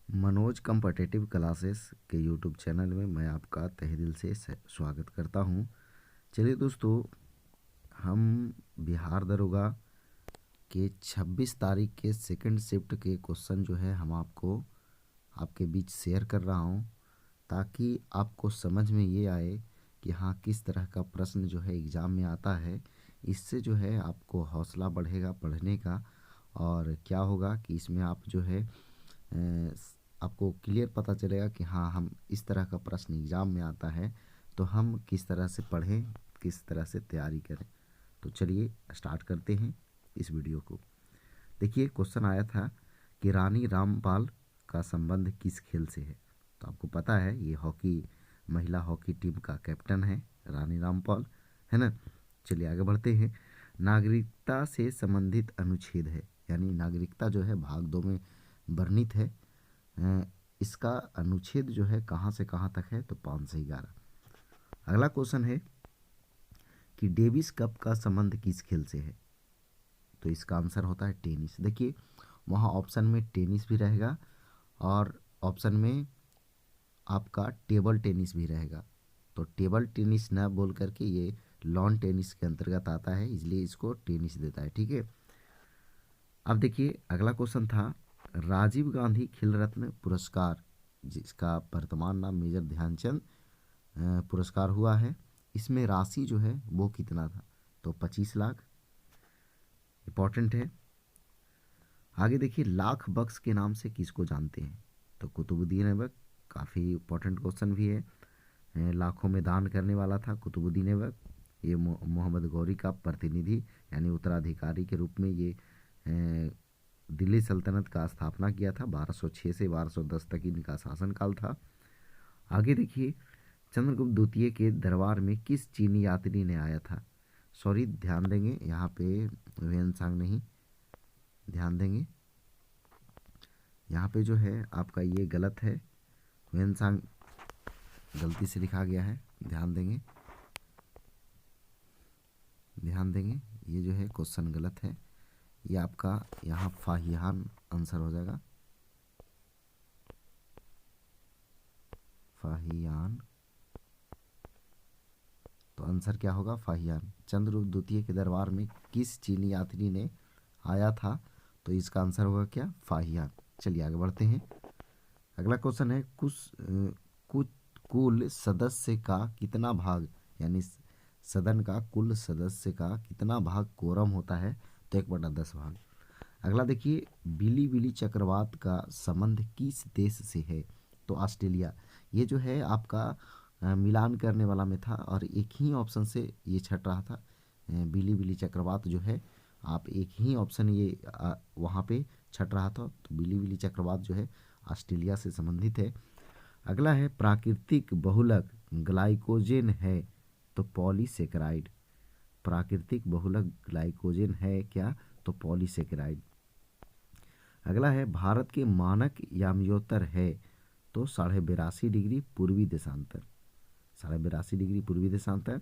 Manoj competitive classes के YouTube channel में मैं आपका तहे दिल से स्वागत करता हूं। चलिए दोस्तों, हम बिहार दरोगा के 26 तारीख के सेकंड शिफ्ट के क्वेश्चन जो है हम आपके बीच शेयर कर रहा हूं, ताकि आपको समझ में ये आए कि हाँ, किस तरह का प्रश्न जो है एग्ज़ाम में आता है। इससे जो है आपको हौसला बढ़ेगा पढ़ने का, और क्या होगा कि इसमें आप जो है आपको क्लियर पता चलेगा कि हाँ, हम इस तरह का प्रश्न एग्ज़ाम में आता है तो हम किस तरह से पढ़ें, किस तरह से तैयारी करें। तो चलिए स्टार्ट करते हैं इस वीडियो को। देखिए, क्वेश्चन आया था कि रानी रामपाल का संबंध किस खेल से है। तो आपको पता है ये महिला हॉकी टीम का कैप्टन है रानी रामपाल, है ना। चलिए आगे बढ़ते हैं। नागरिकता से संबंधित अनुच्छेद है, यानी नागरिकता जो है भाग 2 में वर्णित है। इसका अनुच्छेद जो है कहाँ से कहाँ तक है, तो 5 से 11। अगला क्वेश्चन है कि डेविस कप का संबंध किस खेल से है। तो इसका आंसर होता है टेनिस। देखिए, वहाँ ऑप्शन में टेनिस भी रहेगा और ऑप्शन में आपका टेबल टेनिस भी रहेगा। तो टेबल टेनिस न बोल करके ये लॉन टेनिस के अंतर्गत आता है, इसलिए इसको टेनिस देता है। ठीक है। अब देखिए, अगला क्वेश्चन था राजीव गांधी खेल रत्न पुरस्कार, जिसका वर्तमान नाम मेजर ध्यानचंद पुरस्कार हुआ है, इसमें राशि जो है वो कितना था। तो 25 लाख। इंपॉर्टेंट है। आगे देखिए, लाख बख्श के नाम से किसको जानते हैं। तो कुतुबुद्दीन ऐबक, काफ़ी इंपॉर्टेंट क्वेश्चन भी है। लाखों में दान करने वाला था कुतुबुद्दीन ऐबक। ये मोहम्मद गौरी का प्रतिनिधि यानी उत्तराधिकारी के रूप में ये दिल्ली सल्तनत का स्थापना किया था। 1206 से 1210 तक इनका शासनकाल था। आगे देखिए, चंद्रगुप्त द्वितीय के दरबार में किस चीनी यात्री ने आया था। सॉरी, ध्यान देंगे यहाँ पे ह्वेनसांग नहीं, ध्यान देंगे यहाँ पे जो है आपका ये गलत है। ह्वेनसांग गलती से लिखा गया है, ध्यान देंगे, ध्यान देंगे। ये जो है क्वेश्चन गलत है। ये आपका यहाँ फाहियान आंसर हो जाएगा, फाहियान। तो आंसर क्या होगा, फाहियान। चंद्रगुप्त द्वितीय के दरबार में किस चीनी यात्री ने आया था, तो इसका आंसर होगा क्या, फाहियान। चलिए आगे बढ़ते हैं। अगला क्वेश्चन है कुछ कुल सदस्य का कितना भाग, यानी सदन का कुल सदस्य का कितना भाग कोरम होता है। तो 1/10 भाग। अगला देखिए, बिली बिली चक्रवात का संबंध किस देश से है। तो ऑस्ट्रेलिया। ये जो है आपका मिलान करने वाला में था और एक ही ऑप्शन से ये छट रहा था। बिली बिली चक्रवात जो है, आप एक ही ऑप्शन ये वहाँ पे छट रहा था। तो बिली बिली चक्रवात जो है ऑस्ट्रेलिया से संबंधित है। अगला है प्राकृतिक बहुलक ग्लाइकोजेन है। तो पॉलीसेकेराइड। प्राकृतिक बहुलक ग्लाइकोजेन है क्या, तो पॉलीसेकेराइड। अगला है भारत के मानक याम्योत्तर है। तो 82.5 डिग्री पूर्वी देशांतर, 82.5 डिग्री पूर्वी देशांतर।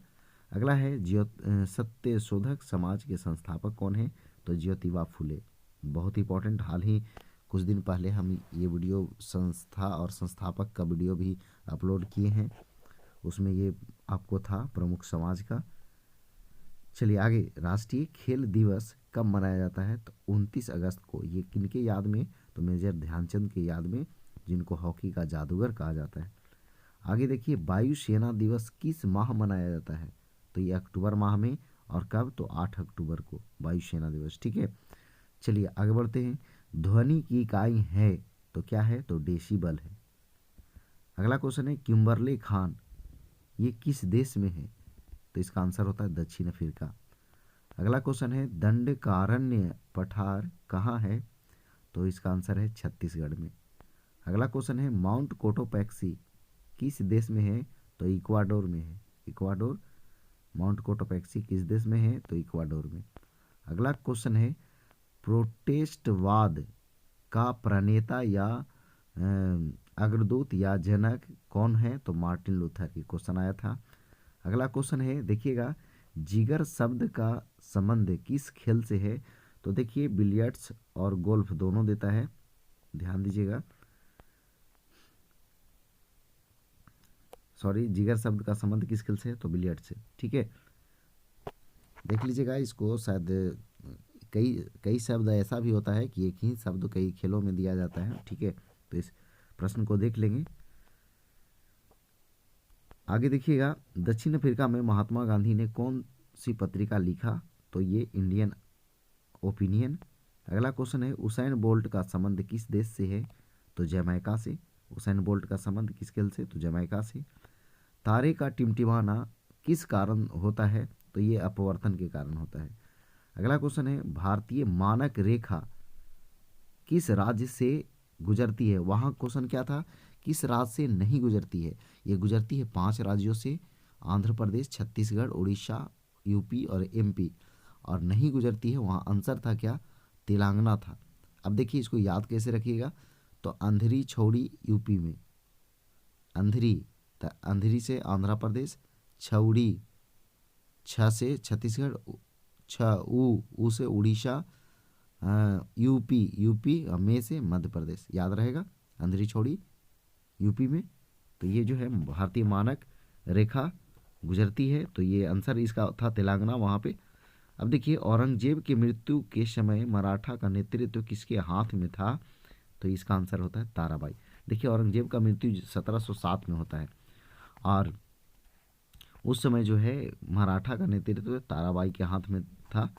अगला है सत्य शोधक समाज के संस्थापक कौन है। तो ज्योतिबा फुले। बहुत इंपॉर्टेंट, हाल ही कुछ दिन पहले हम ये वीडियो संस्था और संस्थापक का वीडियो भी अपलोड किए हैं, उसमें ये आपको था प्रमुख समाज का। चलिए आगे, राष्ट्रीय खेल दिवस कब मनाया जाता है। तो 29 अगस्त को। ये किनके याद में, तो मेजर ध्यानचंद के याद में, जिनको हॉकी का जादूगर कहा जाता है। आगे देखिए, वायुसेना दिवस किस माह मनाया जाता है। तो ये अक्टूबर माह में, और कब, तो 8 अक्टूबर को वायुसेना दिवस। ठीक है। चलिए आगे बढ़ते हैं। ध्वनि की इकाई है, तो क्या है, तो डेसिबल है। अगला क्वेश्चन है किम्बरले खान, ये किस देश में है। तो इसका आंसर होता है दक्षिण अफ्रीका। अगला क्वेश्चन है दंडकारण्य पठार कहाँ है। तो इसका आंसर है छत्तीसगढ़ में। अगला क्वेश्चन है माउंट कोटोपैक्सी किस देश में है। तो इक्वाडोर में है, इक्वाडोर। माउंट कोटोपैक्सी किस देश में है, तो इक्वाडोर में। अगला क्वेश्चन है प्रोटेस्टवाद का प्रणेता या अग्रदूत या जनक कौन है। तो मार्टिन लूथर, ये क्वेश्चन आया था। अगला क्वेश्चन है, देखिएगा, जिगर शब्द का संबंध किस खेल से है। तो देखिए, बिलियर्ड्स और गोल्फ दोनों देता है, ध्यान दीजिएगा। सॉरी, जिगर शब्द का संबंध किस खेल से है? तो बिलियर्ड से। ठीक है, देख लीजिएगा इसको। शायद कई कई शब्द ऐसा भी होता है कि एक ही शब्द कई खेलों में दिया जाता है। ठीक है, तो इस प्रश्न को देख लेंगे। आगे देखिएगा, दक्षिण अफ्रीका में महात्मा गांधी ने कौन सी पत्रिका लिखा? तो ये इंडियन ओपिनियन। अगला क्वेश्चन है, उसैन बोल्ट का संबंध किस देश से है? तो जमैका से। उसैन बोल्ट का संबंध किस खेल से? तो जमैका से। तारे का टिमटिमाना किस कारण होता है? तो ये अपवर्तन के कारण होता है। अगला क्वेश्चन है, भारतीय मानक रेखा किस राज्य से गुजरती है? वहाँ क्वेश्चन क्या था, किस राज्य से नहीं गुजरती है? ये गुजरती है 5 राज्यों से, आंध्र प्रदेश, छत्तीसगढ़, उड़ीसा, यूपी और एमपी। और नहीं गुजरती है, वहाँ आंसर था क्या? तेलंगाना था। अब देखिए इसको याद कैसे रखिएगा। तो अंधेरी छौड़ी यूपी में, अंधेरी, तो अंधेरी से आंध्र प्रदेश, छौड़ी छ से छत्तीसगढ़, छ ऊ से उड़ीसा, यूपी, यूपी में से मध्य प्रदेश। याद रहेगा, अंधेरी छोड़ी यूपी में। तो ये जो है भारतीय मानक रेखा गुजरती है, तो ये आंसर इसका था तेलंगाना वहाँ पे। अब देखिए, औरंगजेब की मृत्यु के समय मराठा का नेतृत्व किसके हाथ में था? तो इसका आंसर होता है ताराबाई। देखिए, औरंगजेब का मृत्यु 1707 में होता है और उस समय जो है मराठा का नेतृत्व ताराबाई के हाथ में था।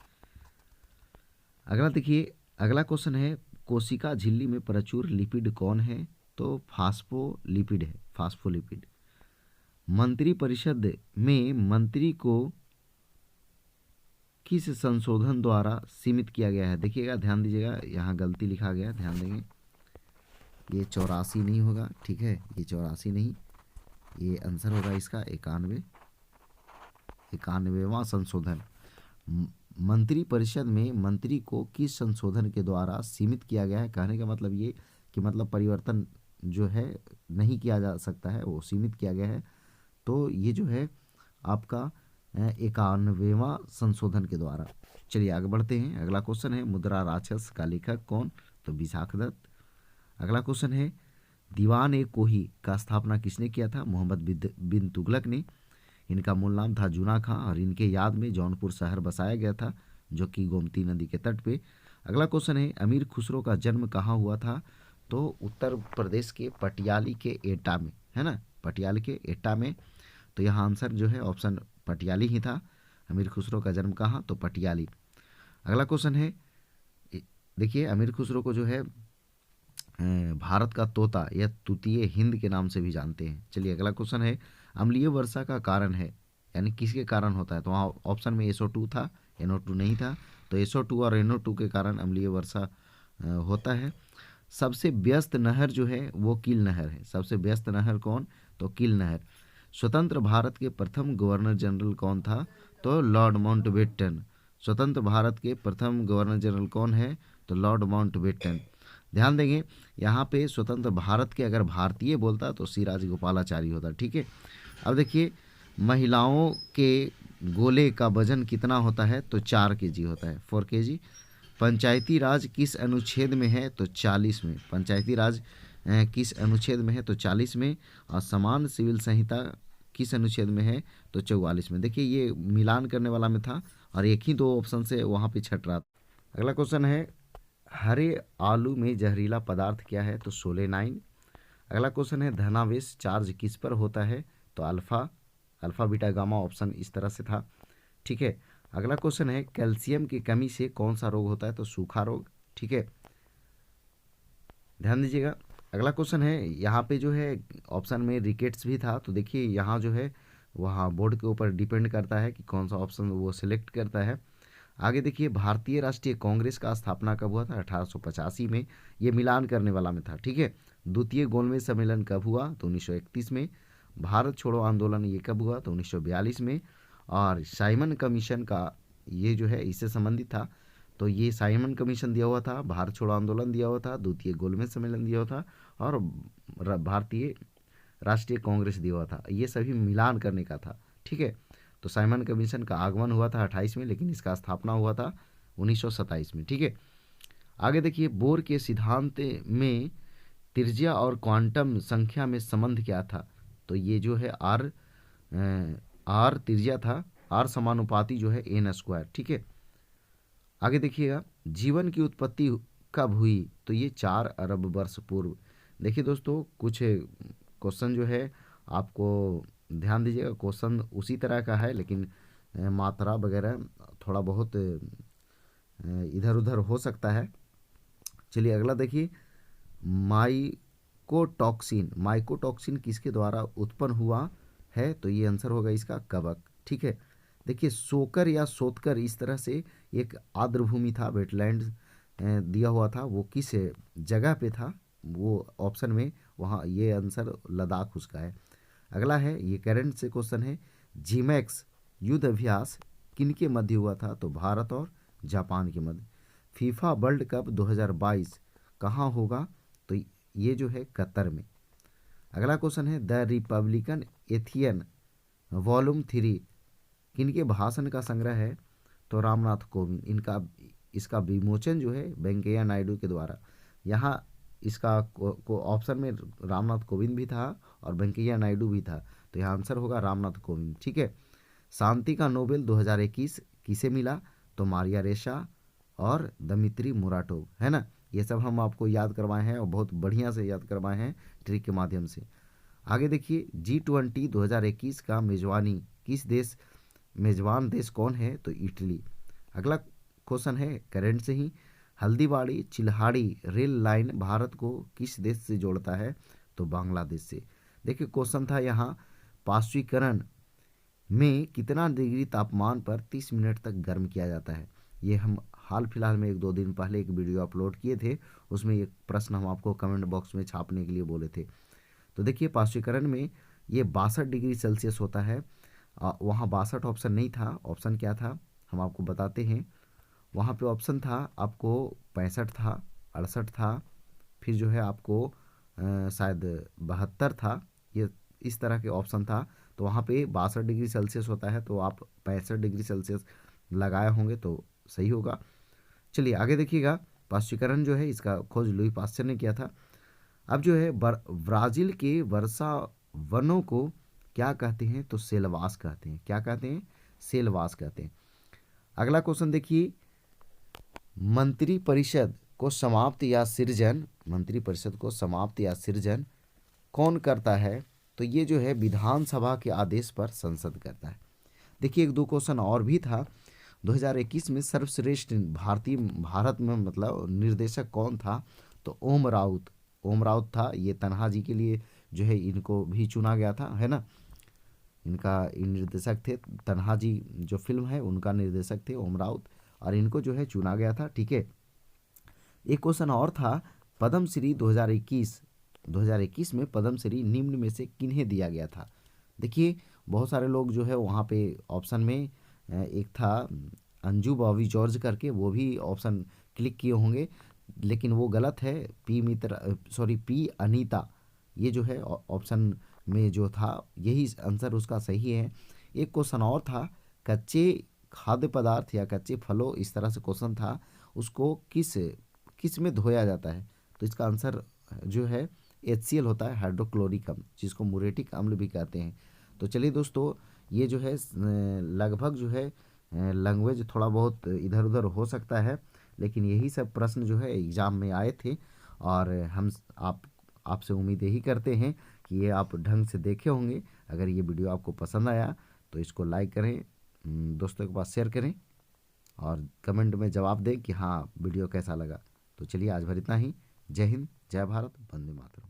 अगला देखिए, अगला क्वेश्चन है, कोशिका झिल्ली में प्रचुर लिपिड कौन है? तो फास्फोलिपिड है, फास्फोलिपिड। मंत्रिपरिषद में मंत्री को किस संशोधन द्वारा सीमित किया गया है? देखिएगा, ध्यान दीजिएगा, यहाँ गलती लिखा गया, ध्यान देंगे। ये 84 नहीं होगा, ठीक है, ये 84 नहीं, ये आंसर होगा इसका 91, 91वां संशोधन। मंत्री परिषद में मंत्री को किस संशोधन के द्वारा सीमित किया गया है? कहने का मतलब ये कि मतलब परिवर्तन जो है नहीं किया जा सकता है, वो सीमित किया गया है। तो ये जो है आपका 91वां संशोधन के द्वारा। चलिए आगे बढ़ते हैं। अगला क्वेश्चन है, मुद्रा राक्षस का लेखक कौन? तो विशाख दत्त। अगला क्वेश्चन है, दीवान ए कोही का स्थापना किसने किया था? मोहम्मद बिन तुगलक ने। इनका मूल नाम था जूना खां और इनके याद में जौनपुर शहर बसाया गया था, जो कि गोमती नदी के तट पे। अगला क्वेश्चन है, अमीर खुसरो का जन्म कहाँ हुआ था? तो उत्तर प्रदेश के पटियाली के एटा में, है ना, पटियाली के एटा में। तो यहाँ आंसर जो है ऑप्शन पटियाली ही था। अमीर खुसरो का जन्म कहाँ? तो पटियाली। अगला क्वेश्चन है, देखिए अमीर खुसरो को जो है भारत का तोता या तूतीय हिंद के नाम से भी जानते हैं। चलिए अगला क्वेश्चन है, अम्लीय वर्षा का कारण है, यानी किसके कारण होता है? तो वहाँ ऑप्शन में SO2 था, NO2 नहीं था। तो SO2 और NO2 के कारण अम्लीय वर्षा होता है। सबसे व्यस्त नहर जो है वो कील नहर है। सबसे व्यस्त नहर कौन? तो कील नहर। स्वतंत्र भारत के प्रथम गवर्नर जनरल कौन था? तो लॉर्ड माउंटबेटन। स्वतंत्र भारत के प्रथम गवर्नर जनरल कौन है? तो लॉर्ड माउंटबेटन। ध्यान देंगे, यहाँ पे स्वतंत्र भारत के अगर भारतीय बोलता तो सी राजगोपालाचारी होता। ठीक है, अब देखिए, महिलाओं के गोले का वजन कितना होता है? तो 4 kg होता है, 4 kg। पंचायती राज किस अनुच्छेद में है? तो 40 में। पंचायती राज किस अनुच्छेद में है? तो 40 में। और समान सिविल संहिता किस अनुच्छेद में है? तो 44 में। देखिए ये मिलान करने वाला में था और एक ही 2 ऑप्शन से वहाँ पे छट रहा था। अगला क्वेश्चन है, हरे आलू में जहरीला पदार्थ क्या है? तो सोलेनाइन। अगला क्वेश्चन है, धनावेश चार्ज किस पर होता है? तो अल्फा बीटा गामा, ऑप्शन इस तरह से था। ठीक है, अगला क्वेश्चन है, कैल्शियम की कमी से कौन सा रोग होता है? तो सूखा रोग। ठीक है, ध्यान दीजिएगा। अगला क्वेश्चन है, यहाँ पे जो है ऑप्शन में रिकेट्स भी था, तो देखिए यहाँ जो है वहाँ बोर्ड के ऊपर डिपेंड करता है कि कौन सा ऑप्शन वो सिलेक्ट करता है। आगे देखिए, भारतीय राष्ट्रीय कांग्रेस का स्थापना कब हुआ था? 1885 में। ये मिलान करने वाला में था। ठीक है, द्वितीय गोलमेज सम्मेलन कब हुआ? तो 1931 में। भारत छोड़ो आंदोलन ये कब हुआ? तो 1942 में। और साइमन कमीशन का ये जो है इससे संबंधित था, तो ये साइमन कमीशन दिया हुआ था, भारत छोड़ो आंदोलन दिया हुआ था, द्वितीय गोलमेज सम्मेलन दिया हुआ था और भारतीय राष्ट्रीय कांग्रेस दिया हुआ था। ये सभी मिलान करने का था। ठीक है, तो साइमन कमीशन का आगमन हुआ था 28 में, लेकिन इसका स्थापना हुआ था 1927 में। ठीक है, आगे देखिए, बोर के सिद्धांत में त्रिज्या और क्वांटम संख्या में संबंध क्या था? तो ये जो है आर त्रिज्या था, आर समानुपाती जो है एन स्क्वायर। ठीक है, आगे देखिएगा, जीवन की उत्पत्ति कब हुई? तो ये 4 अरब वर्ष पूर्व। देखिए दोस्तों, कुछ क्वेश्चन जो है आपको ध्यान दीजिएगा, क्वेश्चन उसी तरह का है, लेकिन मात्रा वगैरह थोड़ा बहुत इधर उधर हो सकता है। चलिए अगला देखिए, माइकोटॉक्सिन किसके द्वारा उत्पन्न हुआ है? तो ये आंसर होगा इसका कवक। ठीक है, देखिए सोकर या सोतकर, इस तरह से एक आर्द्रभूमि था, वेटलैंड दिया हुआ था, वो किस जगह पे था? वो ऑप्शन में वहाँ, ये आंसर लद्दाख उसका है। अगला है, ये करंट से क्वेश्चन है, जीमैक्स युद्ध अभ्यास किनके मध्य हुआ था? तो भारत और जापान के मध्य। फीफा वर्ल्ड कप 2022 कहाँ होगा? तो ये जो है कतर में। अगला क्वेश्चन है, द रिपब्लिकन एथियन वॉल्यूम 3 किनके भाषण का संग्रह है? तो रामनाथ कोविंद। इसका विमोचन जो है वेंकैया नायडू के द्वारा। यहाँ इसका को ऑप्शन में रामनाथ कोविंद भी था और वेंकैया नायडू भी था, तो यहाँ आंसर होगा रामनाथ कोविंद। ठीक है, शांति का नोबेल 2021 किसे मिला? तो मारिया रेशा और दमित्री मुराटोव, है ना। ये सब हम आपको याद करवाए हैं और बहुत बढ़िया से याद करवाए हैं ट्रिक के माध्यम से। आगे देखिए, G20 2021 का मेजबान देश कौन है? तो इटली। अगला क्वेश्चन है करंट से ही, हल्दीबाड़ी चिल्हाड़ी रेल लाइन भारत को किस देश से जोड़ता है? तो बांग्लादेश से। देखिए क्वेश्चन था यहाँ, पाश्चुकरण में कितना डिग्री तापमान पर 30 मिनट तक गर्म किया जाता है? ये हम हाल फिलहाल में 1-2 दिन पहले एक वीडियो अपलोड किए थे, उसमें एक प्रश्न हम आपको कमेंट बॉक्स में छापने के लिए बोले थे। तो देखिए पाश्चुकरण में ये 62 डिग्री सेल्सियस होता है। वहाँ 62 ऑप्शन नहीं था, ऑप्शन क्या था हम आपको बताते हैं। वहाँ पे ऑप्शन था आपको 65 था, 68 था, फिर जो है आपको शायद 72 था, ये इस तरह के ऑप्शन था। तो वहाँ पे 62 डिग्री सेल्सियस होता है, तो आप 65 डिग्री सेल्सियस लगाए होंगे तो सही होगा। चलिए आगे देखिएगा, पाश्चुकरण जो है इसका खोज लुई पास्चर ने किया था। अब जो है ब्राज़ील के वर्षा वनों को क्या कहते हैं? तो सेलवास कहते हैं। क्या कहते हैं? सेलवास कहते हैं। अगला क्वेश्चन देखिए, मंत्रिपरिषद को समाप्त या सृजन कौन करता है? तो ये जो है विधानसभा के आदेश पर संसद करता है। देखिए 1-2 क्वेश्चन और भी था। 2021 में सर्वश्रेष्ठ भारत में मतलब निर्देशक कौन था? तो ओम राउत था। ये तन्हा जी के लिए जो है इनको भी चुना गया था, है ना। इनका निर्देशक थे तन्हा जी, जो फिल्म है उनका निर्देशक थे ओम राउत, और इनको जो है चुना गया था। ठीक है, एक क्वेश्चन और था, पद्मश्री 2021 में पद्मश्री निम्न में से किन्हें दिया गया था? देखिए बहुत सारे लोग जो है वहाँ पे ऑप्शन में एक था अंजू बॉबी जॉर्ज करके, वो भी ऑप्शन क्लिक किए होंगे, लेकिन वो गलत है। पी अनीता, ये जो है ऑप्शन में जो था यही आंसर उसका सही है। एक क्वेश्चन और था, कच्चे खाद्य पदार्थ या कच्चे फलों, इस तरह से क्वेश्चन था, उसको किस में धोया जाता है? तो इसका आंसर जो है HCl होता है, हाइड्रोक्लोरिक अम्ल, जिसको मुरेटिक अम्ल भी कहते हैं। तो चलिए दोस्तों, ये जो है लगभग जो है लैंग्वेज थोड़ा बहुत इधर उधर हो सकता है, लेकिन यही सब प्रश्न जो है एग्ज़ाम में आए थे, और हम आपसे उम्मीद यही करते हैं कि ये आप ढंग से देखे होंगे। अगर ये वीडियो आपको पसंद आया तो इसको लाइक करें, दोस्तों के पास शेयर करें, और कमेंट में जवाब दें कि हाँ वीडियो कैसा लगा। तो चलिए आज भर इतना ही। जय हिंद, जय भारत, वंदे मातरम।